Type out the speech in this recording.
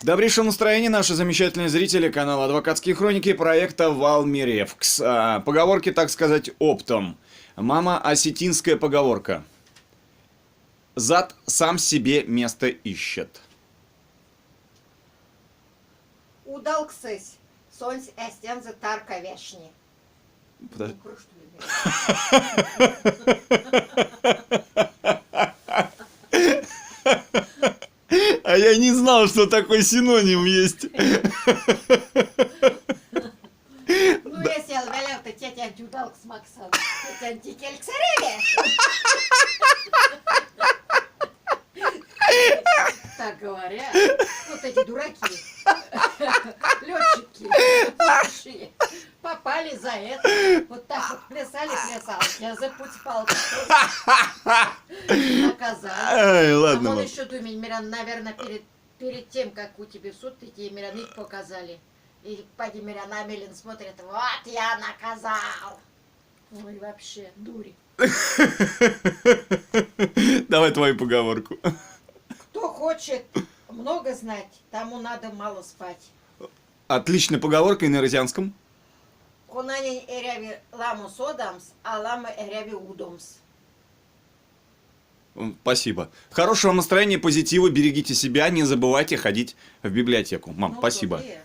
Добрейшего настроения, наши замечательные зрители канала «Адвокатские хроники» проекта «Валмиревкс». Поговорки, так сказать, оптом. Мама осетинская поговорка. Зад сам себе место ищет. Удалксыз, сонс эстензы тарка вешни. Подожди. А я не знал, что такой синоним есть. Ну, если я велел, то тетя Дюдалкс Максан. Тетя Дикельксареве. Так говорят. Вот эти дураки. Летчики. Лучшие. Попали за это. Вот так вот плясали. Я за путь палки. Наказали. Ай, ладно, А он мам. еще думает, наверное, перед тем, как у тебя суд, тебе Мираник показали. И поди Миран Амелин смотрит, вот я наказал. Ой, вообще, дури. Давай твою поговорку. Кто хочет много знать, тому надо мало спать. Отличная поговорка и на розианском. Кунани эряви ламу содамс, а лама эряви удомс. Спасибо. Хорошего настроения, позитива, берегите себя, не забывайте ходить в библиотеку. Мам, Ну, спасибо. добрее.